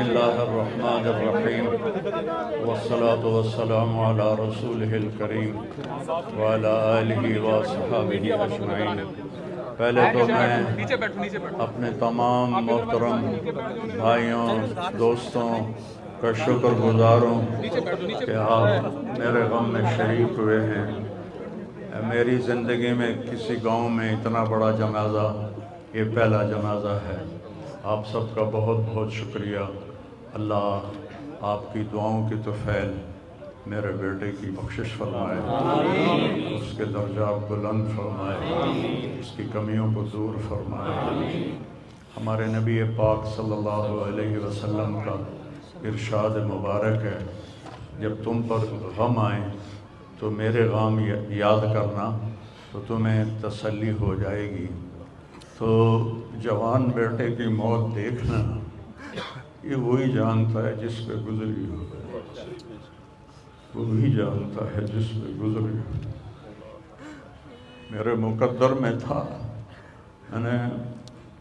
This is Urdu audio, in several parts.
اللہ الرحمن الرحیم والصلاة والسلام علی رسولہ الکریم وعلی آلہ وصحبہ اجمعین۔ پہلے تو میں اپنے تمام محترم بھائیوں دوستوں کا شکر گزار ہوں کہ آپ میرے غم میں شریک ہوئے ہیں۔ میری زندگی میں کسی گاؤں میں اتنا بڑا جنازہ یہ پہلا جنازہ ہے۔ آپ سب کا بہت بہت شکریہ۔ اللہ آپ کی دعاؤں کی طفیل میرے بیٹے کی بخشش فرمائے، اس کے درجات بلند فرمائے، اس کی کمیوں کو دور فرمائے۔ ہمارے نبی پاک صلی اللہ علیہ وسلم کا ارشاد مبارک ہے، جب تم پر غم آئے تو میرے غم یاد کرنا تو تمہیں تسلی ہو جائے گی۔ تو جوان بیٹے کی موت دیکھنا یہ وہی جانتا ہے جس پہ گزری ہو، وہی جانتا ہے جس پہ گزری ہو۔ میرے مقدر میں تھا، میں نے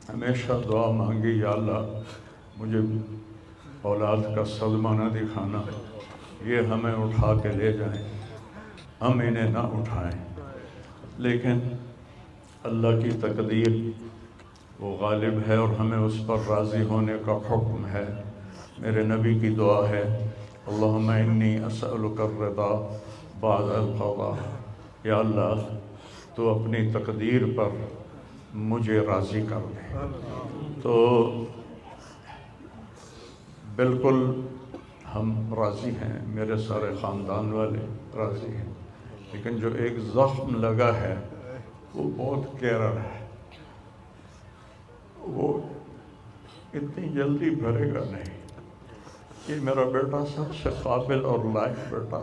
ہمیشہ دعا مانگی، یا اللہ مجھے اولاد کا صدمہ نہ دکھانا، یہ ہمیں اٹھا کے لے جائیں، ہم انہیں نہ اٹھائیں۔ لیکن اللہ کی تقدیر وہ غالب ہے اور ہمیں اس پر راضی ہونے کا حکم ہے۔ میرے نبی کی دعا ہے، اللہم انی اسألک الرضا بعد القضاء، یا اللہ تو اپنی تقدیر پر مجھے راضی کر دے۔ تو بالکل ہم راضی ہیں، میرے سارے خاندان والے راضی ہیں، لیکن جو ایک زخم لگا ہے وہ بہت گہرا ہے، وہ اتنی جلدی بھرے گا نہیں۔ یہ میرا بیٹا سب سے قابل اور لائق بیٹا،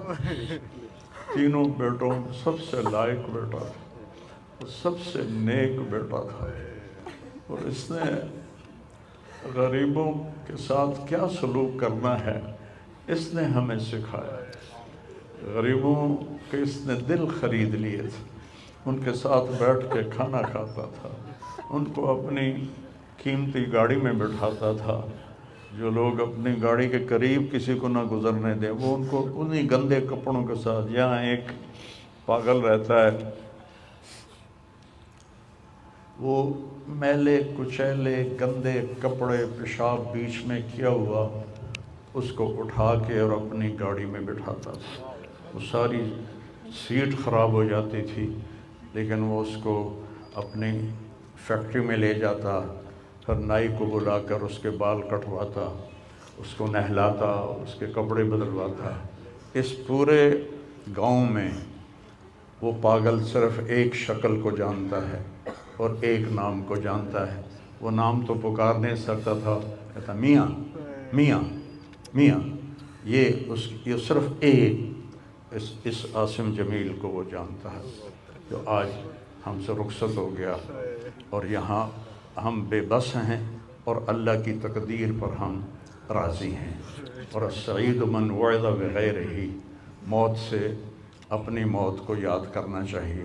تینوں بیٹوں سب سے لائق بیٹا تھا، سب سے نیک بیٹا تھا، اور اس نے غریبوں کے ساتھ کیا سلوک کرنا ہے اس نے ہمیں سکھایا۔ غریبوں کے اس نے دل خرید لیے تھے، ان کے ساتھ بیٹھ کے کھانا کھاتا تھا، ان کو اپنی قیمتی گاڑی میں بٹھاتا تھا۔ جو لوگ اپنی گاڑی کے قریب کسی کو نہ گزرنے دیں، وہ ان کو انہی گندے کپڑوں کے ساتھ، یہاں ایک پاگل رہتا ہے، وہ میلے کچیلے گندے کپڑے پیشاب بیچ میں کیا ہوا اس کو اٹھا کے اور اپنی گاڑی میں بٹھاتا تھا۔ وہ ساری سیٹ خراب ہو جاتی تھی، لیکن وہ اس کو اپنی فیکٹری میں لے جاتا، پھر نائی کو بلا کر اس کے بال کٹواتا، اس کو نہلاتا، اس کے کپڑے بدلواتا۔ اس پورے گاؤں میں وہ پاگل صرف ایک شکل کو جانتا ہے اور ایک نام کو جانتا ہے۔ وہ نام تو پکار نہیں سکتا تھا، کہتا میاں میاں میاں۔ یہ صرف ایک اس عاصم جمیل کو وہ جانتا ہے، جو آج ہم سے رخصت ہو گیا، اور یہاں ہم بے بس ہیں اور اللہ کی تقدیر پر ہم راضی ہیں۔ اور السعید من وعظ بغیرہ، موت سے اپنی موت کو یاد کرنا چاہیے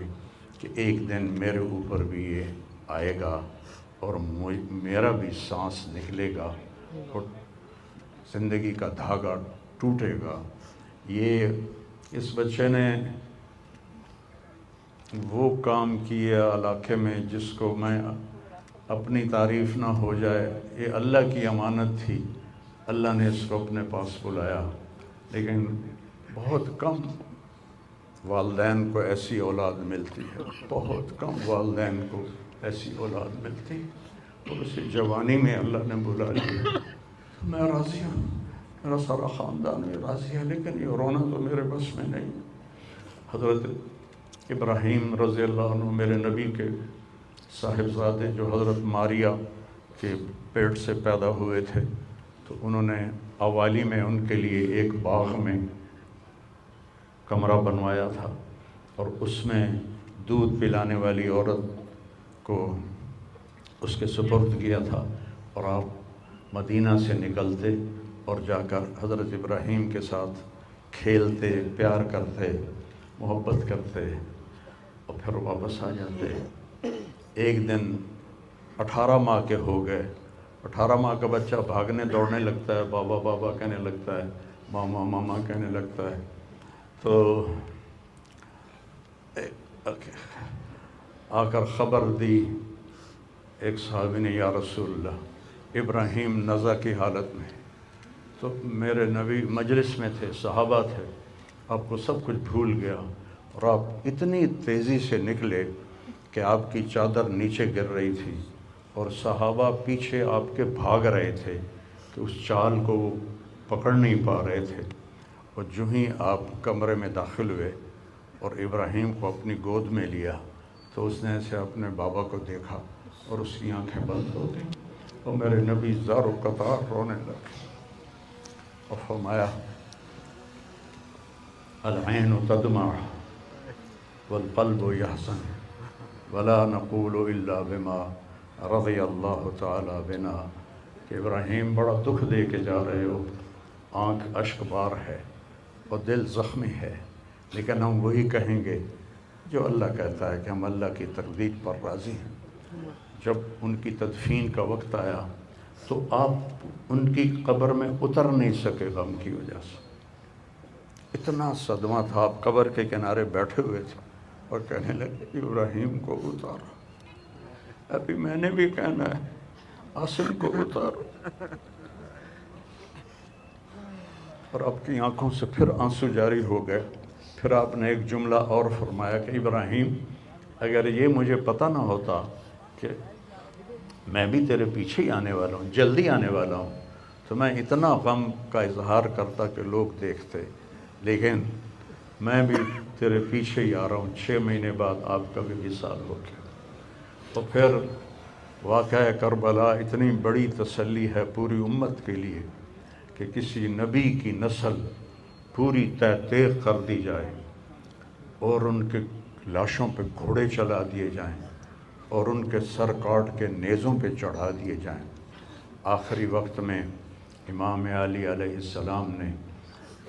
کہ ایک دن میرے اوپر بھی یہ آئے گا اور میرا بھی سانس نکلے گا اور زندگی کا دھاگا ٹوٹے گا۔ اس بچے نے وہ کام کیا علاقے میں جس کو میں اپنی تعریف نہ ہو جائے، یہ اللہ کی امانت تھی، اللہ نے اس کو اپنے پاس بلایا۔ لیکن بہت کم والدین کو ایسی اولاد ملتی ہے، بہت کم والدین کو ایسی اولاد ملتی، اور اسی جوانی میں اللہ نے بلا لیا۔ میں راضی ہوں، میرا سارا خاندان بھی راضی ہے، لیکن یہ رونا تو میرے بس میں نہیں۔ حضرت ابراہیم رضی اللہ عنہ میرے نبی کے صاحبزادے، جو حضرت ماریہ کے پیٹ سے پیدا ہوئے تھے، تو انہوں نے اوالی میں ان کے لیے ایک باغ میں کمرہ بنوایا تھا، اور اس میں دودھ پلانے والی عورت کو اس کے سپرد کیا تھا، اور آپ مدینہ سے نکلتے اور جا کر حضرت ابراہیم کے ساتھ کھیلتے، پیار کرتے، محبت کرتے، اور پھر واپس آ جاتے۔ ایک دن 18 ماہ کے ہو گئے، 18 ماہ کا بچہ بھاگنے دوڑنے لگتا ہے، بابا بابا کہنے لگتا ہے، ماما ماما کہنے لگتا ہے. تو آ کر خبر دی ایک صحابی نے، یا رسول اللہ ابراہیم نزع کی حالت میں. تو میرے نبی مجلس میں تھے، صحابہ تھے، آپ کو سب کچھ بھول گیا اور آپ اتنی تیزی سے نکلے کہ آپ کی چادر نیچے گر رہی تھی اور صحابہ پیچھے آپ کے بھاگ رہے تھے کہ اس چال کو وہ پکڑ نہیں پا رہے تھے. اور جو ہی آپ کمرے میں داخل ہوئے اور ابراہیم کو اپنی گود میں لیا تو اس نے ایسے اپنے بابا کو دیکھا اور اس کی آنکھیں بند ہو گئیں اور میرے نبی زار و قطار رونے لگے اور فرمایا العین تدمع والقلب یحزن ولا نقول الا بما رضی اللہ تعالی بنا. کہ ابراہیم بڑا دکھ دے کے جا رہے ہو، آنکھ اشک بار ہے اور دل زخمی ہے، لیکن ہم وہی کہیں گے جو اللہ کہتا ہے کہ ہم اللہ کی تقدیر پر راضی ہیں. جب ان کی تدفین کا وقت آیا تو آپ ان کی قبر میں اتر نہیں سکے غم کی وجہ سے. اتنا صدمہ تھا، آپ قبر کے کنارے بیٹھے ہوئے تھے اور کہنے لگے ابراہیم کو اتارو. ابھی میں نے بھی کہنا ہے عاصم کو اتارو. اور آپ کی آنکھوں سے پھر آنسو جاری ہو گئے. پھر آپ نے ایک جملہ اور فرمایا کہ ابراہیم اگر یہ مجھے پتہ نہ ہوتا کہ میں بھی تیرے پیچھے ہی آنے والا ہوں، جلدی آنے والا ہوں، تو میں اتنا غم کا اظہار کرتا کہ لوگ دیکھتے، لیکن میں بھی تیرے پیچھے ہی آ رہا ہوں. 6 مہینے بعد آپ کا بھی وصال ہو گیا. تو پھر واقعہ کربلا اتنی بڑی تسلی ہے پوری امت کے لیے کہ کسی نبی کی نسل پوری تیغ کر دی جائے اور ان کے لاشوں پہ گھوڑے چلا دیے جائیں اور ان کے سر کاٹ کے نیزوں پہ چڑھا دیے جائیں. آخری وقت میں امام علی علیہ السلام نے،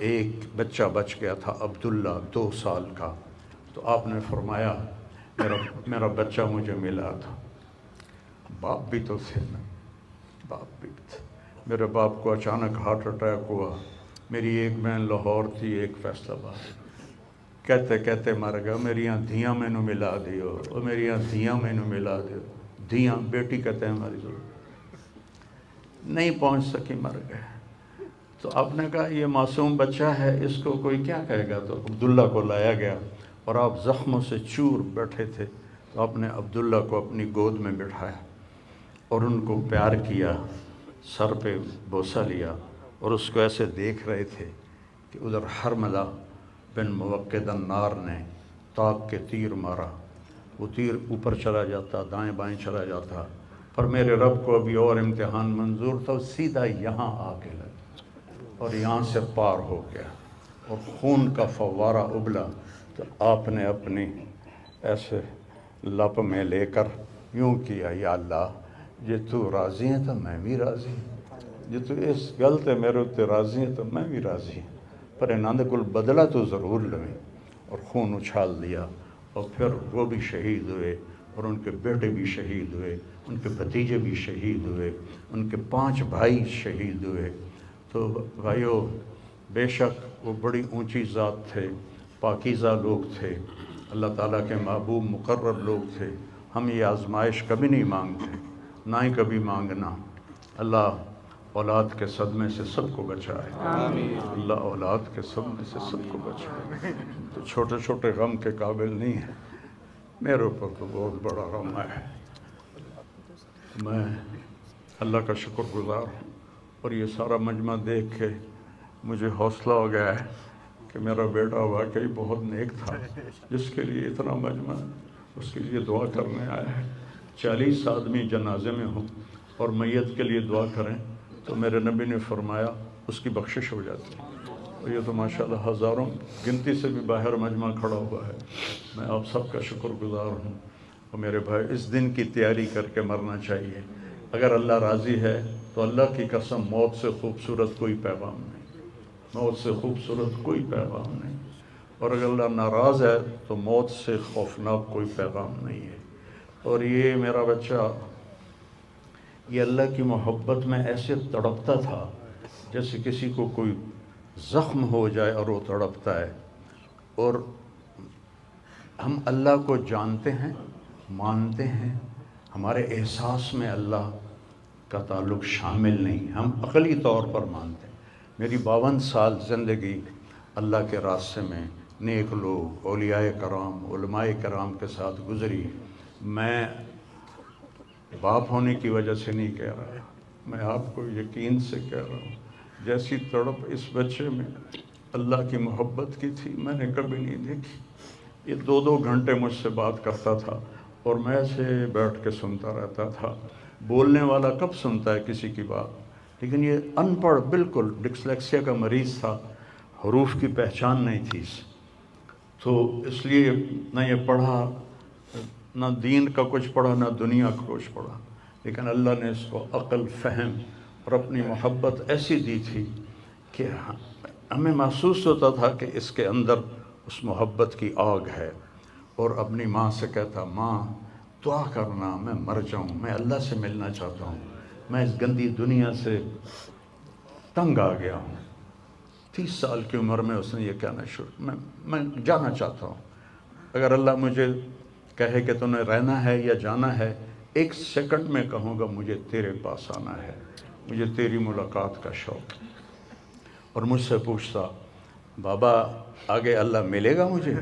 ایک بچہ بچ گیا تھا عبداللہ 2 سال کا، تو آپ نے فرمایا میرا بچہ مجھے ملا تھا. باپ بھی تو تھے نا، باپ بھی تھے. میرے باپ کو اچانک ہارٹ اٹیک ہوا. میری ایک بہن لاہور تھی، ایک فیصل آباد. کہتے کہتے مر گیا. میریاں دھیاں مینوں ملا دیو، اور میریاں دھیاں مینوں ملا دیو. دھیاں بیٹی کہتے ہیں ہماری ضرورت نہیں پہنچ سکی، مر گئے. تو آپ نے کہا یہ معصوم بچہ ہے، اس کو کوئی کیا کہے گا. تو عبداللہ کو لایا گیا اور آپ زخموں سے چور بیٹھے تھے. تو آپ نے عبداللہ کو اپنی گود میں بٹھایا اور ان کو پیار کیا، سر پہ بوسہ لیا اور اس کو ایسے دیکھ رہے تھے کہ ادھر حرملہ بن موقد النار نے طاق کے تیر مارا. وہ تیر اوپر چلا جاتا، دائیں بائیں چلا جاتا، پر میرے رب کو ابھی اور امتحان منظور تھا. سیدھا یہاں آ کے لگا اور یہاں سے پار ہو گیا اور خون کا فوارہ ابلا. تو آپ نے اپنی ایسے لپ میں لے کر یوں کیا، یا اللہ جے تو راضی ہیں تو میں بھی راضی ہوں، جے تو اس گل تے میرے تے راضی ہیں تو میں بھی راضی ہوں، پر انہاں دے کول بدلہ تو ضرور لویں. اور خون اچھال دیا اور پھر وہ بھی شہید ہوئے اور ان کے بیٹے بھی شہید ہوئے، ان کے بھتیجے بھی شہید ہوئے، ان کے 5 بھائی شہید ہوئے. تو بھائیو، بے شک وہ بڑی اونچی ذات تھے، پاکیزہ لوگ تھے، اللہ تعالیٰ کے محبوب مقرب لوگ تھے. ہم یہ آزمائش کبھی نہیں مانگتے، نہ ہی کبھی مانگنا. اللہ اولاد کے صدمے سے سب کو بچائے. اللہ اولاد کے صدمے سے سب کو بچائے. تو چھوٹے چھوٹے غم کے قابل نہیں ہے. میرے اوپر تو بہت بڑا غم ہے. میں اللہ کا شکر گزار ہوں اور یہ سارا مجمع دیکھ کے مجھے حوصلہ ہو گیا ہے کہ میرا بیٹا واقعی بہت نیک تھا، جس کے لیے اتنا مجمع اس کے لیے دعا کرنے آیا ہے. 40 آدمی جنازے میں ہوں اور میت کے لیے دعا کریں تو میرے نبی نے فرمایا اس کی بخشش ہو جاتی ہے. اور یہ تو ماشاءاللہ ہزاروں گنتی سے بھی باہر مجمع کھڑا ہوا ہے. میں آپ سب کا شکر گزار ہوں. اور میرے بھائی، اس دن کی تیاری کر کے مرنا چاہیے. اگر اللہ راضی ہے تو اللہ کی قسم موت سے خوبصورت کوئی پیغام نہیں، موت سے خوبصورت کوئی پیغام نہیں. اور اگر اللہ ناراض ہے تو موت سے خوفناک کوئی پیغام نہیں ہے. اور یہ میرا بچہ یہ اللہ کی محبت میں ایسے تڑپتا تھا جیسے کسی کو کوئی زخم ہو جائے اور وہ تڑپتا ہے. اور ہم اللہ کو جانتے ہیں، مانتے ہیں، ہمارے احساس میں اللہ کا تعلق شامل نہیں، ہم عقلی طور پر مانتے ہیں. میری 52 سال زندگی اللہ کے راستے میں نیک لوگ، اولیاء کرام، علماء کرام کے ساتھ گزری. میں باپ ہونے کی وجہ سے نہیں کہہ رہا، میں آپ کو یقین سے کہہ رہا ہوں، جیسی تڑپ اس بچے میں اللہ کی محبت کی تھی میں نے کبھی نہیں دیکھی. یہ 2 گھنٹے مجھ سے بات کرتا تھا اور میں ایسے بیٹھ کے سنتا رہتا تھا. بولنے والا کب سنتا ہے کسی کی بات، لیکن یہ ان پڑھ، بالکل ڈسلیکسیا کا مریض تھا، حروف کی پہچان نہیں تھی تو اس لیے نہ یہ پڑھا، نہ دین کا کچھ پڑھا، نہ دنیا کا کچھ پڑھا. لیکن اللہ نے اس کو عقل، فہم اور اپنی محبت ایسی دی تھی کہ ہمیں محسوس ہوتا تھا کہ اس کے اندر اس محبت کی آگ ہے. اور اپنی ماں سے کہتا، ماں دعا کرنا میں مر جاؤں، میں اللہ سے ملنا چاہتا ہوں، میں اس گندی دنیا سے تنگ آ گیا ہوں. 30 سال کی عمر میں اس نے یہ کہنا شروع، میں جانا چاہتا ہوں. اگر اللہ مجھے کہے کہ تمہیں رہنا ہے یا جانا ہے، 1 سیکنڈ میں کہوں گا مجھے تیرے پاس آنا ہے، مجھے تیری ملاقات کا شوق ہے. اور مجھ سے پوچھتا، بابا آگے اللہ ملے گا مجھے؟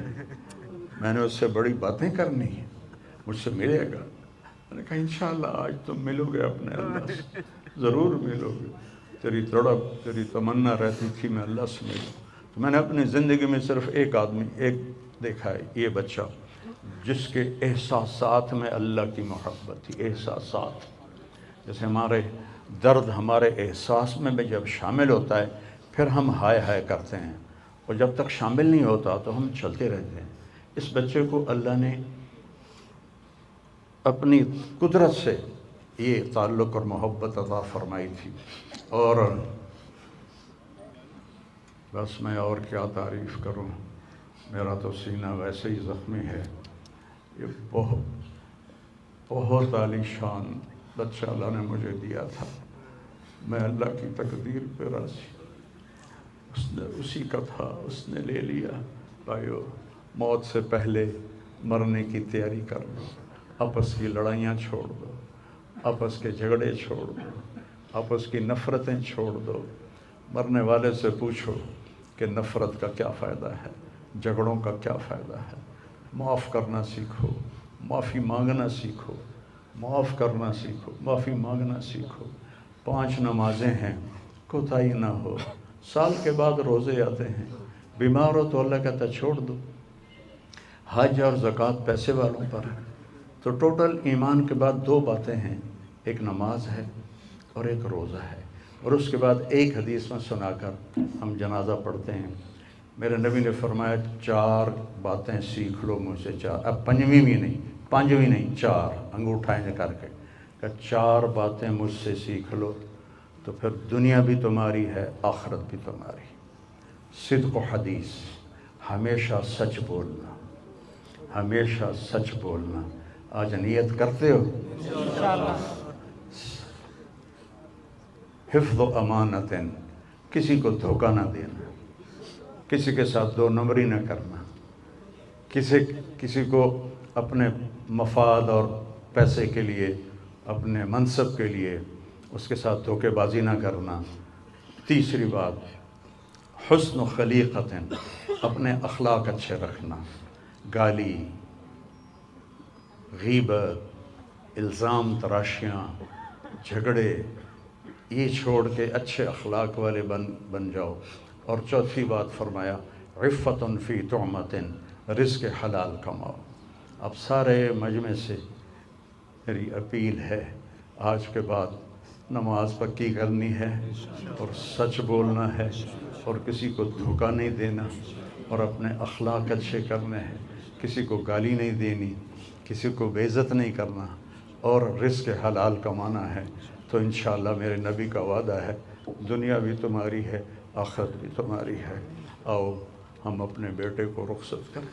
میں نے اس سے بڑی باتیں کرنی ہیں، مجھ سے ملے گا؟ میں نے کہا انشاءاللہ آج تم ملو گے اپنے اللہ سے، ضرور ملو گے. تیری تڑپ، تیری تمنا رہتی تھی میں اللہ سے ملوں. تو میں نے اپنی زندگی میں صرف ایک آدمی دیکھا ہے، یہ بچہ جس کے احساسات میں اللہ کی محبت تھی. احساسات جیسے ہمارے درد ہمارے احساس میں بھی جب شامل ہوتا ہے پھر ہم ہائے ہائے کرتے ہیں، اور جب تک شامل نہیں ہوتا تو ہم چلتے رہتے ہیں. اس بچے کو اللہ نے اپنی قدرت سے یہ تعلق اور محبت عطا فرمائی تھی. اور بس میں اور کیا تعریف کروں، میرا تو سینہ ویسے ہی زخمی ہے. یہ بہت عالی شان بچہ اللہ نے مجھے دیا تھا. میں اللہ کی تقدیر پہ راضی، اس نے اسی کا تھا، اس نے لے لیا. بھائیو، موت سے پہلے مرنے کی تیاری کر لو، آپس کی لڑائیاں چھوڑ دو، آپس کے جھگڑے چھوڑ دو، آپس کی نفرتیں چھوڑ دو. مرنے والے سے پوچھو کہ نفرت کا کیا فائدہ ہے، جھگڑوں کا کیا فائدہ ہے. معاف کرنا سیکھو، معافی مانگنا سیکھو، معاف کرنا سیکھو، معافی مانگنا سیکھو. 5 نمازیں ہیں، کوتاہی نہ ہو. سال کے بعد روزے آتے ہیں، بیمار ہو تو اللہ کہتا چھوڑ دو. حج اور زکوٰۃ پیسے والوں پر ہے. تو ٹوٹل ایمان کے بعد 2 باتیں ہیں، ایک نماز ہے اور ایک روزہ ہے. اور اس کے بعد ایک حدیث میں سنا کر ہم جنازہ پڑھتے ہیں. میرے نبی نے فرمایا 4 باتیں سیکھ لو مجھ سے. 4، اب 5ویں بھی نہیں، 5ویں نہیں، 4 انگوٹھائیں کر کے کہ 4 باتیں مجھ سے سیکھ لو تو پھر دنیا بھی تمہاری ہے، آخرت بھی تمہاری. صدق و حدیث، ہمیشہ سچ بولنا، ہمیشہ سچ بولنا. آج نیت کرتے ہو؟ حفظ و امانت، کسی کو دھوکہ نہ دینا، کسی کے ساتھ 2 نمبری نہ کرنا، کسی کو اپنے مفاد اور پیسے کے لیے، اپنے منصب کے لیے اس کے ساتھ دھوکے بازی نہ کرنا. تیسری بات، حسن و خلیقت، اپنے اخلاق اچھے رکھنا. گالی، غیبت، الزام تراشیاں، جھگڑے، یہ چھوڑ کے اچھے اخلاق والے بن جاؤ. اور چوتھی بات فرمایا عفت فی طعمت، رزق حلال کماؤ. اب سارے مجمع سے میری اپیل ہے، آج کے بعد نماز پکی کرنی ہے اور سچ بولنا ہے اور کسی کو دھوکہ نہیں دینا اور اپنے اخلاق اچھے کرنے ہیں. کسی کو گالی نہیں دینی، کسی کو بے عزت نہیں کرنا اور رزق حلال کمانا ہے. تو انشاءاللہ میرے نبی کا وعدہ ہے، دنیا بھی تمہاری ہے، آخرت بھی تمہاری ہے. آؤ ہم اپنے بیٹے کو رخصت کریں.